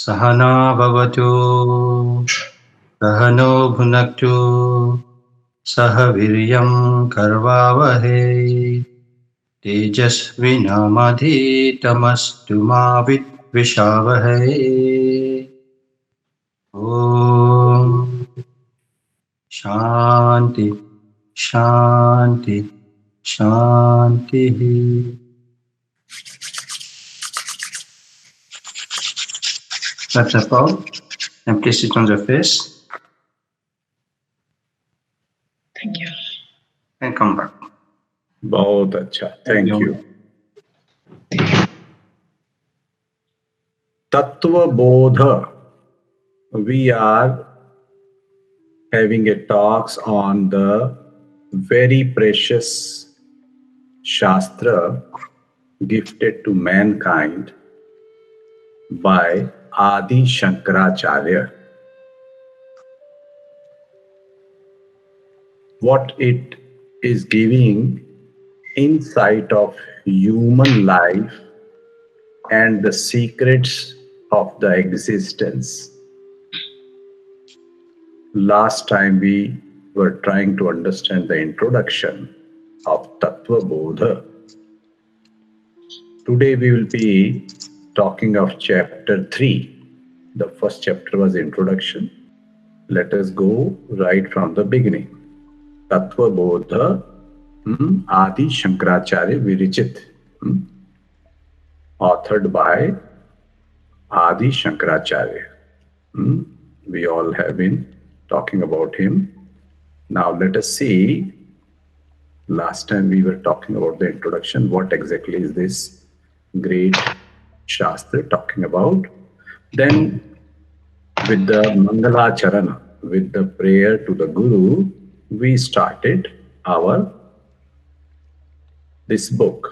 सहना भवतु सहनो भुनक्तु सह वीर्यं करवावहै तेजस्विनामधीतमस्तु मा विद्विषावहै। ॐ शान्ति शान्ति शान्तिः। That's all. And please sit on your face. Thank you. And come back. बहुत अच्छा, thank you. Tattvabodh, we are having a talks on the very precious Shastra gifted to mankind by Adi Shankaracharya. What it is giving insight of human life and the secrets of the existence. Last time we were trying to understand the introduction of Tattva Bodha. Today we will be talking of chapter 3. The first chapter was introduction. Let us go right from the beginning. Tattva Bodha, Adi Shankaracharya Virachit, authored by Adi Shankaracharya. We all have been talking about him. Now let us see. Last time we were talking about the introduction. What exactly is this great Shastra talking about? Then with the Mangalacharana, with the prayer to the Guru, we started this book.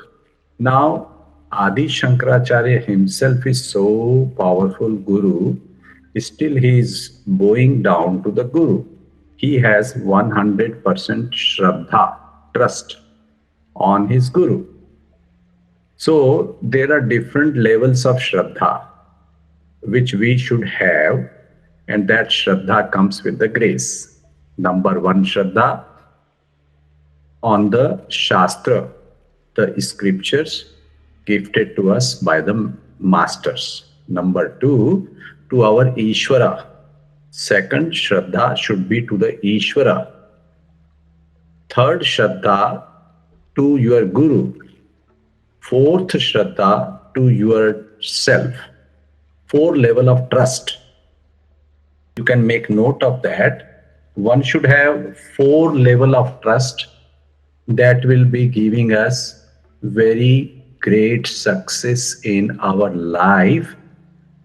Now Adi Shankaracharya himself is so powerful Guru, still he is bowing down to the Guru. He has 100% Shraddha, trust on his Guru. So there are different levels of Shraddha which we should have, and that Shraddha comes with the grace. Number one, Shraddha on the Shastra, the scriptures gifted to us by the masters. Number two, to our Ishvara. Second, Shraddha should be to the Ishvara. Third, Shraddha to your Guru. Fourth, Shraddha to yourself. 4 level of trust. You can make note of that. One should have 4 level of trust that will be giving us very great success in our life,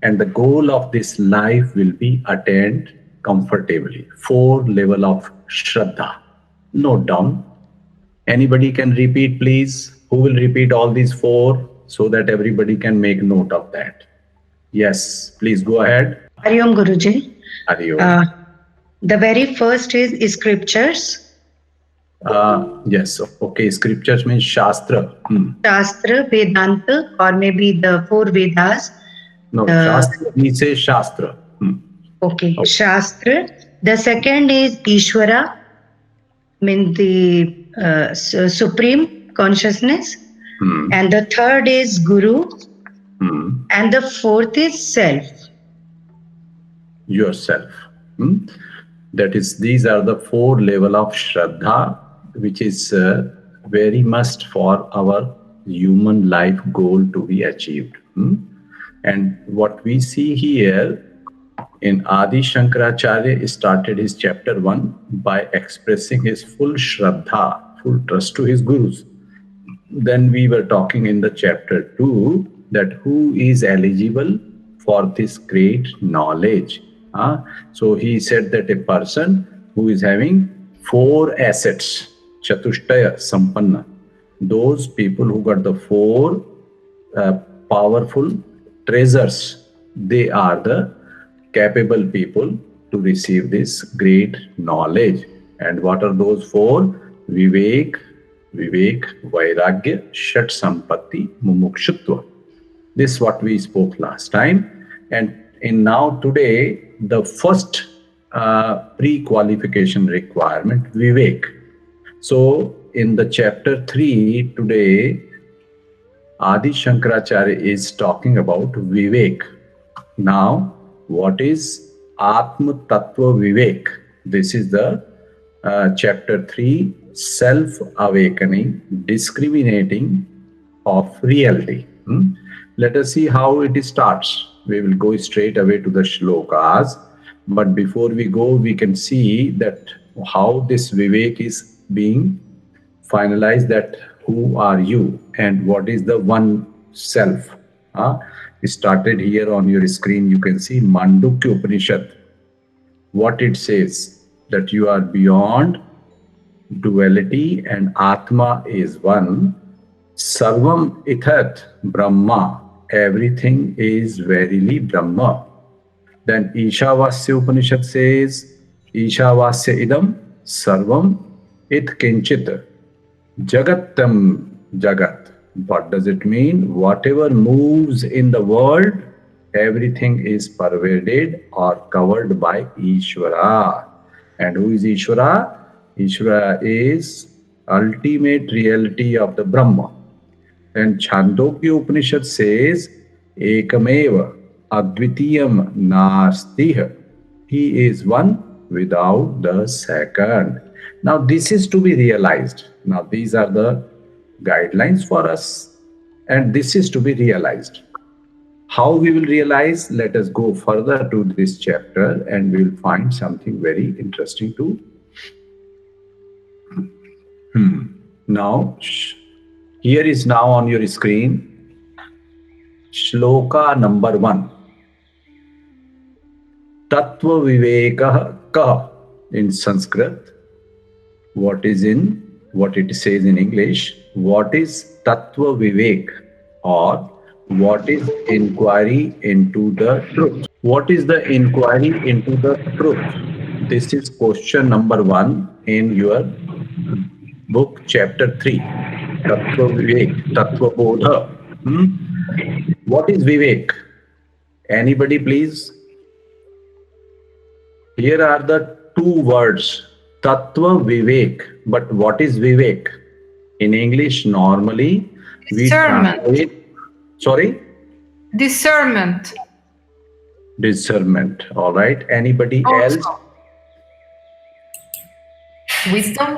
and the goal of this life will be attained comfortably. 4 level of Shraddha. Note down. Anybody can repeat, please? Who will repeat all these 4 so that everybody can make note of that? Yes, please go ahead. Hari Om Guruji. Hari Om. The very first is scriptures. Yes, okay. Scriptures means Shastra. Shastra, Vedanta, or maybe the 4 Vedas. No, Shastra, we say Shastra. Okay, Shastra. The second is Ishvara, means the supreme consciousness. And the third is Guru. And the fourth is self. Yourself. That is, these are the 4 level of Shraddha, which is very must for our human life goal to be achieved. And what we see here in Adi Shankaracharya started his chapter 1 by expressing his full Shraddha, full trust to his Gurus. Then we were talking in the chapter 2 that who is eligible for this great knowledge. So he said that a person who is having 4 assets, Chatushtaya Sampanna, those people who got the 4 powerful treasures, they are the capable people to receive this great knowledge. And what are those 4? Vivek, Vairagya, Shat Sampatti, Mumukshutva. This is what we spoke last time. And in now today, the first pre-qualification requirement, Vivek. So in the chapter 3 today, Adi Shankaracharya is talking about Vivek. Now, what is Atma Tattva Vivek? This is the chapter 3, self-awakening, discriminating of reality. Let us see how it starts. We will go straight away to the shlokas. But before we go, we can see that how this Vivek is being finalized, that who are you and what is the one self. Started here on your screen, you can see Mandukya Upanishad. What it says, that you are beyond duality and Atma is one. Sarvam ithat Brahma. Everything is verily Brahma. Then Ishavasya Upanishad says, Ishavasya idam sarvam it kinchit jagatam jagat. What does it mean? Whatever moves in the world, everything is pervaded or covered by Ishvara. And who is Ishvara? Ishvara is ultimate reality of the Brahma. And Chandogya Upanishad says, Ekameva Advitiyam Nastih. He is one without the second. Now this is to be realized. Now these are the guidelines for us, and this is to be realized. How we will realize? Let us go further to this chapter and we will find something very interesting too. Now, here is now on your screen, shloka number 1. Tattva Vivekah Kah in Sanskrit. What it says in English? What is Tattva Vivek, or what is inquiry into the truth? What is the inquiry into the truth? This is question number 1 in your book, chapter 3. Tattva Vivek, Tattva Bodha. What is Vivek? Anybody please? Here are the two words, Tattva Vivek. But what is Vivek? In English, normally we translate. Sorry? Discernment. Discernment. All right. Anybody else? Wisdom.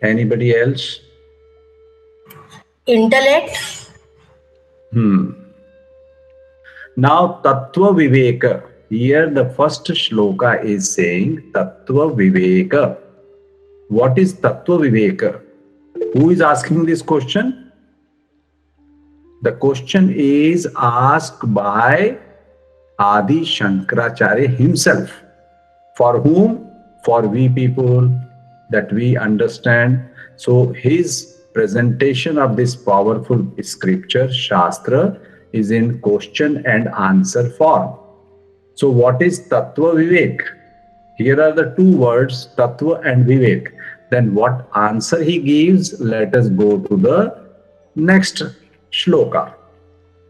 Anybody else? Intellect. Now, Tattva Viveka. Here the first shloka is saying Tattva Viveka. What is Tattva Viveka? Who is asking this question? The question is asked by Adi Shankaracharya himself. For whom? For we people, that we understand. So his presentation of this powerful scripture, Shastra, is in question and answer form. So what is Tattva Vivek? Here are the two words, Tattva and Vivek. Then what answer he gives? Let us go to the next shloka.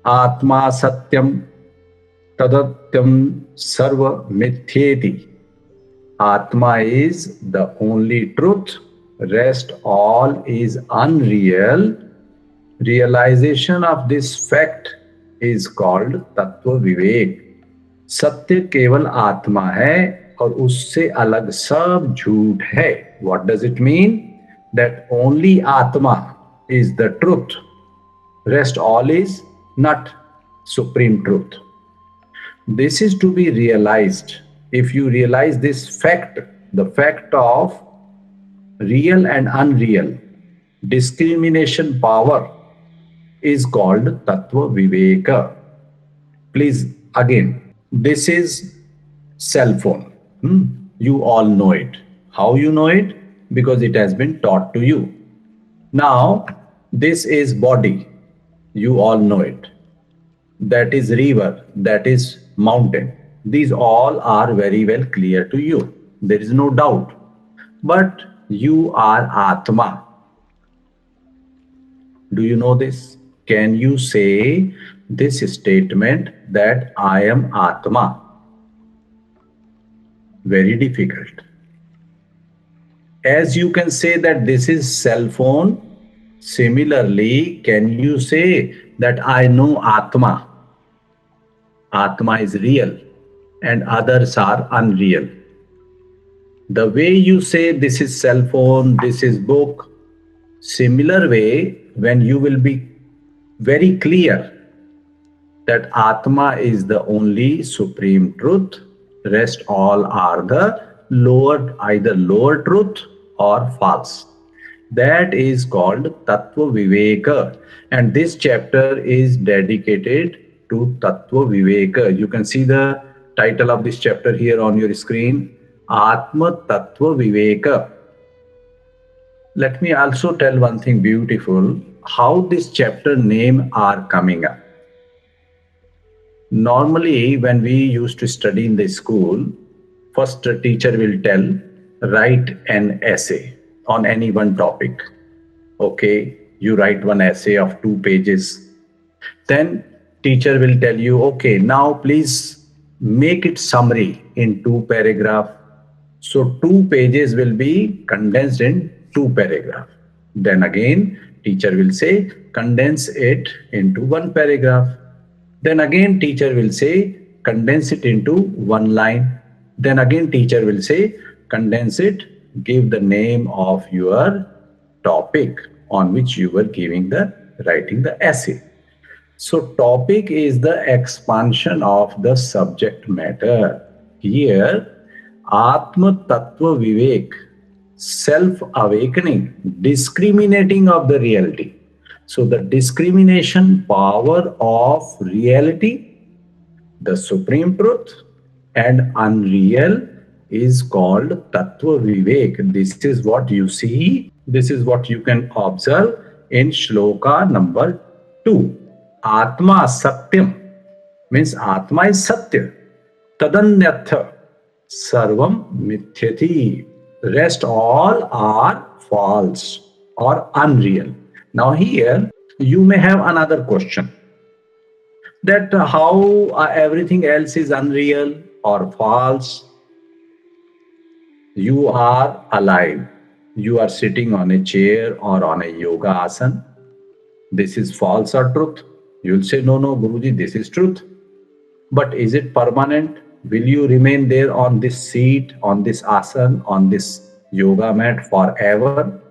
Atma Satyam Tadatyam Sarva Mithyeti. Atma is the only truth. Rest all is unreal. Realization of this fact is called Tattva Vivek. सत्य केवल आत्मा है और उससे अलग सब झूठ है. What does it mean? That only Atma is the truth. Rest all is not supreme truth. This is to be realized. If you realize this fact, the fact of real and unreal, discrimination power is called Tattva Viveka. Please, again, this is cell phone. You all know it. How you know it? Because it has been taught to you. Now, this is body. You all know it. That is river. That is mountain. These all are very well clear to you. There is no doubt. But you are Atma. Do you know this? Can you say this statement that I am Atma. Very difficult. As you can say that this is cell phone, similarly, can you say that I know Atma? Atma is real and others are unreal. The way you say this is cell phone, this is book, similar way, when you will be very clear that Atma is the only supreme truth, rest all are the either lower truth or false. That is called Tattva Viveka, and this chapter is dedicated to Tattva Viveka. You can see the title of this chapter here on your screen, Atma Tattva Viveka. Let me also tell one thing beautiful, how this chapter name are coming up. Normally, when we used to study in the school, first teacher will tell, write an essay on any one topic. Okay, you write one essay of 2 pages. Then teacher will tell you, okay, now please make it summary in 2 paragraphs. So 2 pages will be condensed in 2 paragraphs. Then again, teacher will say, condense it into 1 paragraph. Then again, teacher will say, condense it into 1 line. Then again, teacher will say, condense it, give the name of your topic on which you were writing the essay. So topic is the expansion of the subject matter. Here, Atma Tattva Vivek, self-awakening, discriminating of the reality. So the discrimination power of reality, the supreme truth, and unreal is called Tattva Vivek. This is what you see. This is what you can observe in shloka number 2. Atma Satyam means Atma is Satya. Tadanyatha Sarvam Mithyati. Rest all are false or unreal. Now here you may have another question, that how everything else is unreal or false. You are alive. You are sitting on a chair or on a yoga asana. This is false or truth? You will say, no, Guruji, this is truth. But is it permanent? Will you remain there on this seat, on this asana, on this yoga mat forever?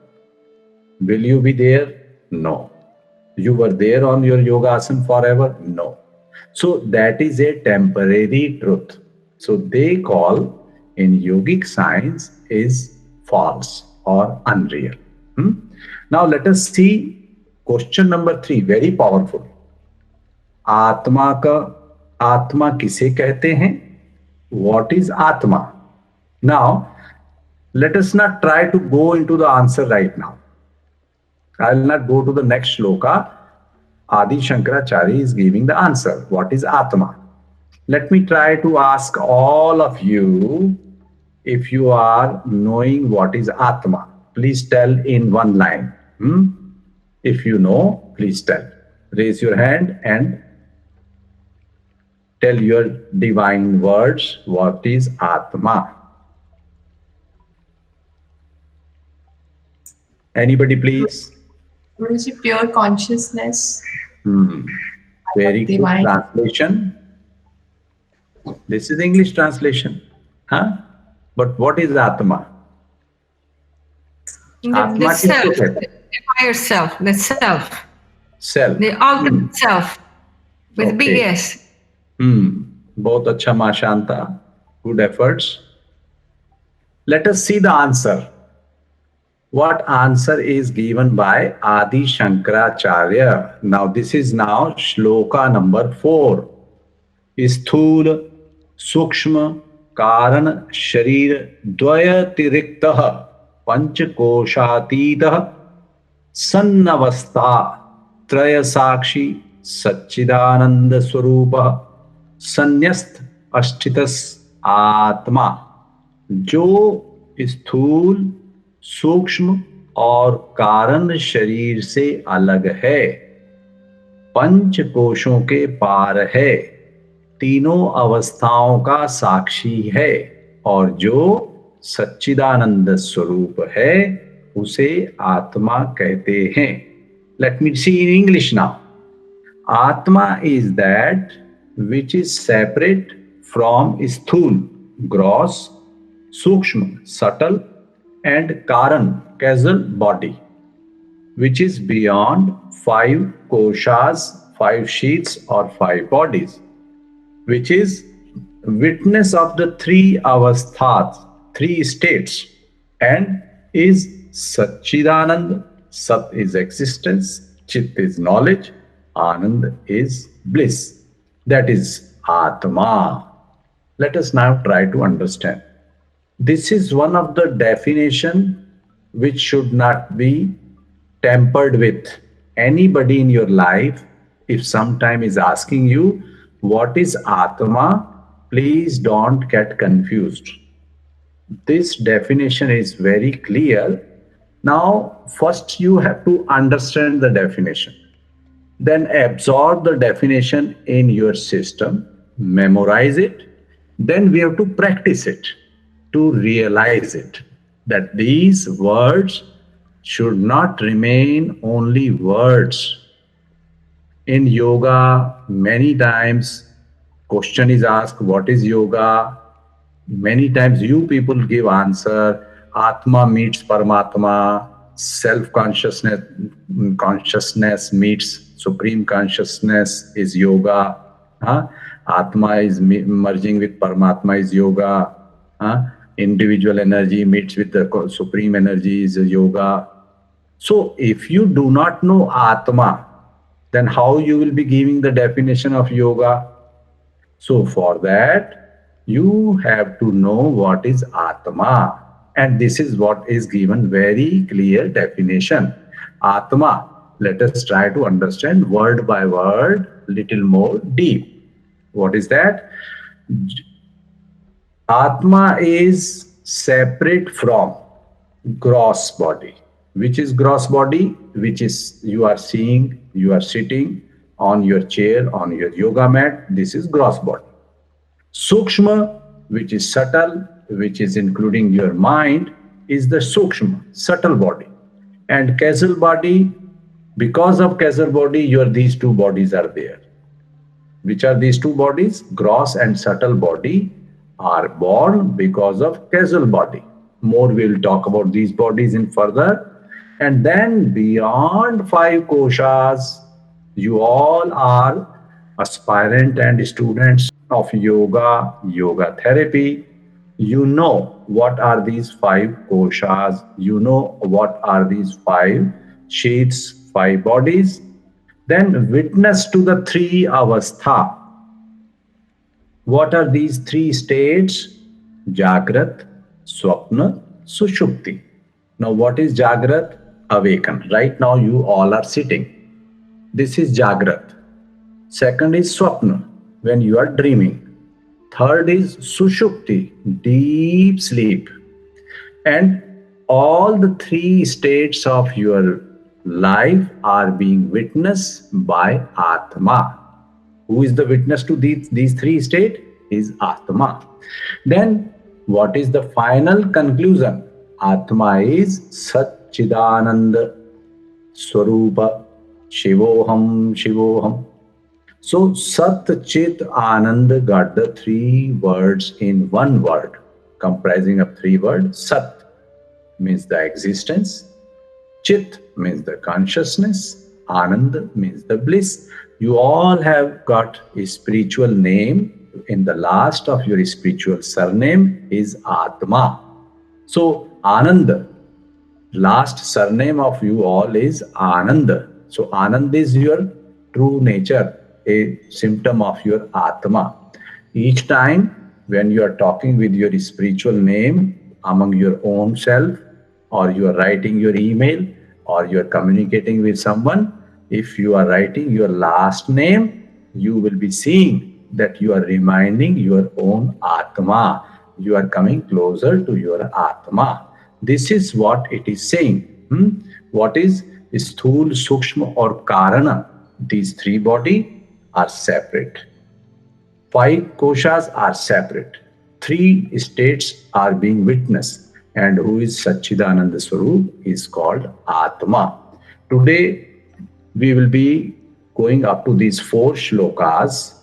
Will you be there? No. You were there on your yoga asana forever? No. So that is a temporary truth. So they call in yogic science is false or unreal. Now let us see question number 3, very powerful. आत्मा किसे कहते हैं? What is Atma? Now, let us not try to go into the answer right now. I will not go to the next shloka. Adi Shankaracharya is giving the answer. What is Atma? Let me try to ask all of you, if you are knowing what is Atma, please tell in 1 line. If you know, please tell. Raise your hand and tell your divine words, what is Atma? Anybody, please? Pure consciousness. Very good Divine. translation. This is English translation. But what is Atma? The self, the higher self, the self, Self. the ultimate self, with big Okay. S. बहुत अच्छा मां Shanta. Good efforts. Let us see the answer. What answer is given by Adi Shankaracharya? Now this is now shloka number 4. स्थूल सूक्ष्म कारण शरीर द्वयतिरिक्तः पंचकोशातीतः सन्नवस्था त्रय साक्षी सच्चिदानंद स्वरूपः संन्यस्त अस्थितस् आत्मा, जो स्थूल सूक्ष्म और कारण शरीर से अलग है, पंच कोशों के पार है, तीनों अवस्थाओं का साक्षी है, और जो सच्चिदानंद स्वरूप है उसे आत्मा कहते हैं. Let me see in English now. Atma is that which is separate from sthul, gross, sukshma, subtle, and karan, causal body, which is beyond 5 koshas, 5 sheaths, or 5 bodies, which is witness of the 3 avasthas, 3 states, and is Satchidanand. Sat is existence, Chit is knowledge, Anand is bliss. That is Atma. Let us now try to understand. This is one of the definition which should not be tampered with. Anybody in your life, if sometime is asking you what is Atma, please don't get confused. This definition is very clear. Now, first you have to understand the definition. Then absorb the definition in your system, memorize it. Then we have to practice it to realize it, that these words should not remain only words. In yoga, many times question is asked, what is yoga? Many times you people give answer, Atma meets Paramatma, consciousness meets Supreme Consciousness is yoga. Atma is merging with Paramatma is yoga. Individual energy meets with the Supreme Energy is yoga. So if you do not know Atma, then how you will be giving the definition of yoga? So for that, you have to know what is Atma. And this is what is given very clear definition. Atma. Let us try to understand word by word, little more deep. What is that? Atma is separate from gross body. Which is gross body? Which is you are seeing, you are sitting on your chair, on your yoga mat. This is gross body. Sukshma, which is subtle, which is including your mind, is the Sukshma, subtle body. And causal body, because of causal body, these 2 bodies are there. Which are these 2 bodies? Gross and subtle body are born because of causal body. More we'll talk about these bodies in further. And then beyond 5 koshas, you all are aspirant and students of yoga, yoga therapy. You know what are these 5 koshas. You know what are these 5 sheaths, 5 bodies. Then witness to the 3 avastha. What are these 3 states? Jagrat, Swapna, Sushupti. Now what is Jagrat? Awaken. Right now you all are sitting. This is Jagrat. Second is Swapna, when you are dreaming. Third is Sushupti, deep sleep. And all the 3 states of your life are being witnessed by Atma. Who is the witness to these 3 states? Is Atma. Then what is the final conclusion? Atma is Satchidananda Swarupa Shivoham Shivoham. So Sat, Chit, Anand got the 3 words in one word, comprising of 3 words. Sat means the existence, Chit means the consciousness, Anand means the bliss. You all have got a spiritual name. In the last of your spiritual surname is Atma. So Anand, last surname of you all is Anand. So Anand is your true nature, a symptom of your Atma. Each time when you are talking with your spiritual name among your own self, or you are writing your email, or you are communicating with someone, if you are writing your last name, you will be seeing that you are reminding your own Atma. You are coming closer to your Atma. This is what it is saying. What is Sthul, Sukshma or Karana? these three body are separate. 5 koshas are separate. 3 states are being witnessed. And who is Satchidananda Swarup is called Atma. Today, we will be going up to these 4 shlokas.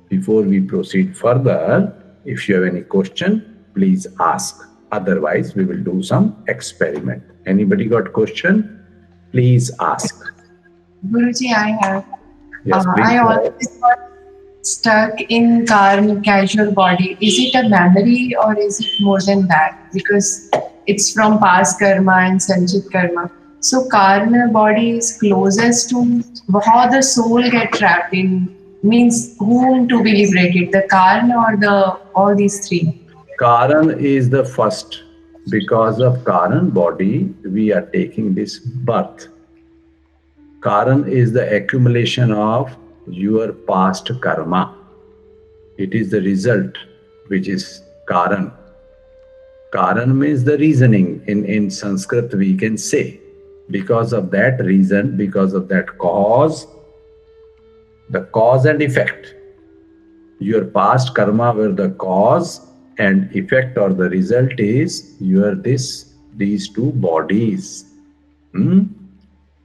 Before we proceed further, if you have any question, please ask. Otherwise, we will do some experiment. Anybody got question? Please ask. Guruji, I have. Yes, please I go ahead. always got stuck in karma, casual body. Is it a memory or is it more than that? Because it's from past karma and sanchit karma. So karma body is closest to how the soul get trapped in, means whom to be liberated, the karma or the all these three. Karan is the first. Because of Karan body, we are taking this birth. Karan is the accumulation of your past karma. It is the result, which is Karan. Karan means the reasoning. In Sanskrit, we can say, because of that reason, because of that cause, the cause and effect. Your past karma were the cause, and effect or the result is these 2 bodies.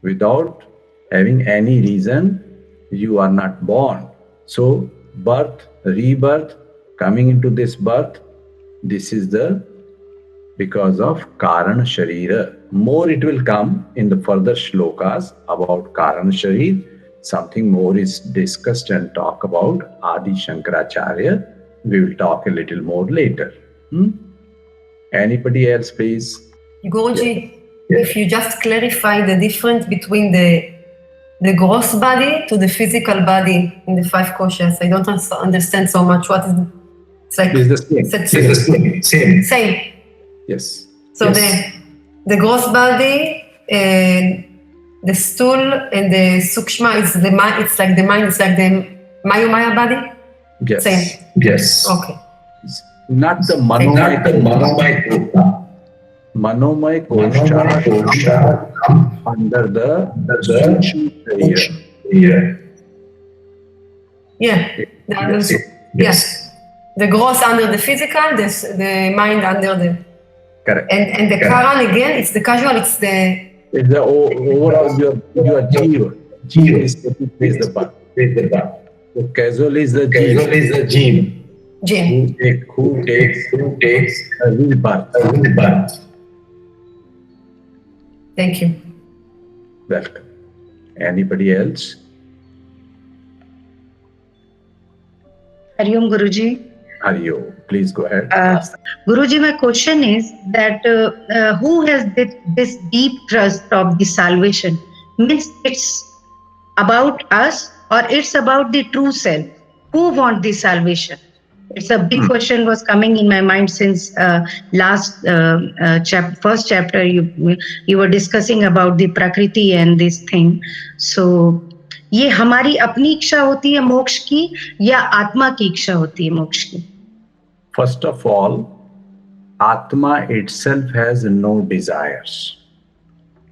Without having any reason, you are not born. So birth, rebirth, coming into this birth, this is because of Karana Sharira. More it will come in the further shlokas about Karana Sharir. Something more is discussed and talk about Adi Shankaracharya. We will talk a little more later. Anybody else, please? Guruji, if you just clarify the difference between the gross body to the physical body in the 5 koshas. I don't understand so much what is it's like. It's the same. Same. Same. Yes. So yes. the gross body, the stool and the sukshma is the mind. It's like the mind. It's like the Maya body. Yes. Same. Yes. Okay. Not the Manomaya Kosha. Manomaya Kosha under the Sukshma. Yeah. Yes. The gross under the physical, the mind under the. Correct. And the Karan again, it's the casual, it's the overall your jiva. Jiva is the part. The casual is the jiva. Jim. Who takes a real birth. Thank you. Welcome. Anybody else? Hariom Guruji. Hariyo, please go ahead. Guruji, my question is that who has this deep trust of the salvation? Means it's about us or it's about the true self? Who want the salvation? It's a big question was coming in my mind since last first chapter you were discussing about the prakriti and this thing. So ये हमारी अपनी इच्छा होती है मोक्ष की या आत्मा की इच्छा होती है मोक्ष की? First of all, Atma itself has no desires.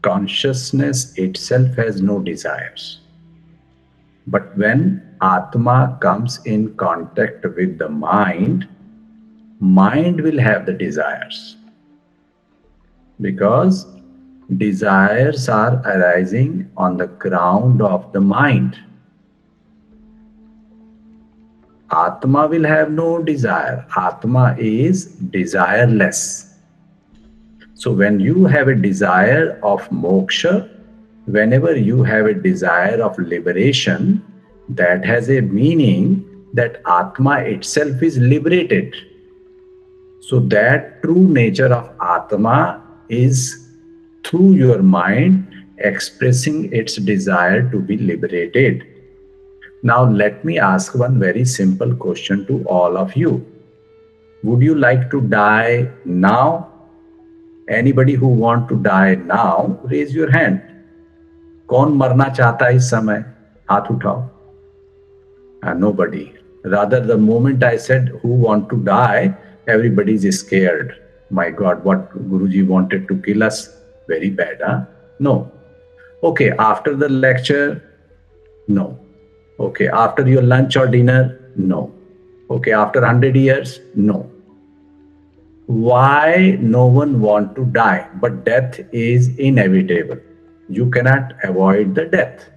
Consciousness itself has no desires. But when Atma comes in contact with the mind will have the desires. Because desires are arising on the ground of the mind. Atma will have no desire. Atma is desireless. So when you have a desire of moksha, whenever you have a desire of liberation, that has a meaning that Atma itself is liberated. So that true nature of Atma is through your mind expressing its desire to be liberated. Now let me ask one very simple question to all of you. Would you like to die now? Anybody who want to die now, raise your hand. कौन मरना चाहता है इस समय? हाथ उठाओ. Nobody. Rather, the moment I said who want to die, everybody is scared. My God, what Guruji wanted to kill us? Very bad, huh? No. Okay, after the lecture, No. Okay, after your lunch or dinner? No. Okay, after 100 years? No. Why no one want to die? But death is inevitable. You cannot avoid the death.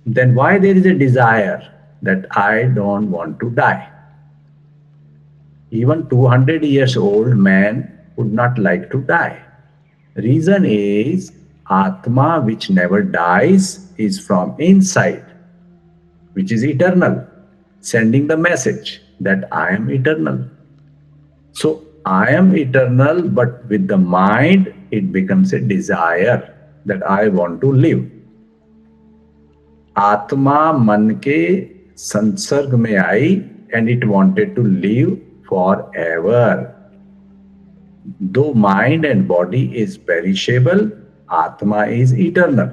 Then why there is a desire that I don't want to die? Even 200 years old man would not like to die. Reason is Atma, which never dies, is from inside, which is eternal, sending the message that I am eternal. So I am eternal, but with the mind, it becomes a desire that I want to live. Atma मन के संसर्ग में आई and it wanted to live forever. Though mind and body is perishable, Atma is eternal.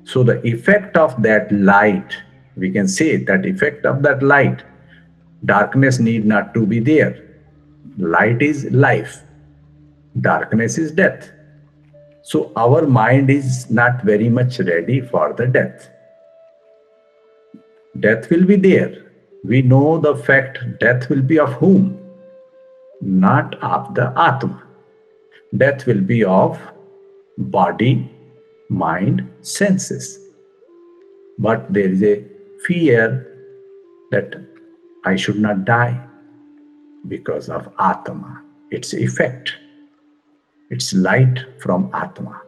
So the effect of that light, we can say that effect of that light, darkness need not to be there. Light is life. Darkness is death. So our mind is not very much ready for the death. Death will be there. We know the fact death will be of whom? Not of the Atma. Death will be of body, mind, senses. But there is a fear that I should not die because of Atma, its effect. It's light from Atma,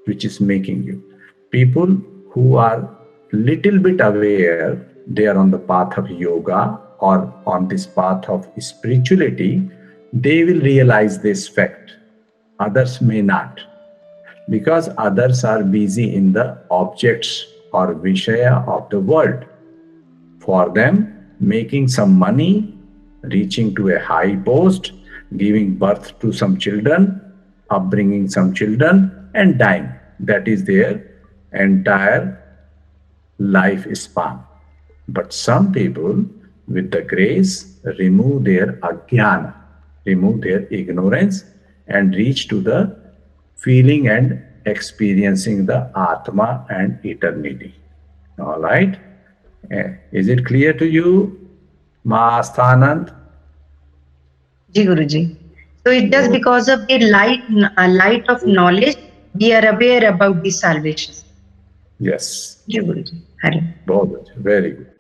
which is making you. People who are little bit aware, they are on the path of yoga or on this path of spirituality, they will realize this fact. Others may not, because others are busy in the objects or vishaya of the world. For them, making some money, reaching to a high post, giving birth to some children, upbringing some children, and dying. That is their entire life span. But some people, with the grace, remove their ajnana, remove their ignorance, and reach to the feeling and experiencing the Atma and eternity. All right? Is it clear to you, Ma Asthanand? Ji Guruji. So it's just because of the light of knowledge, we are aware about the salvation. Yes. Ji Guruji. Hari. Very good.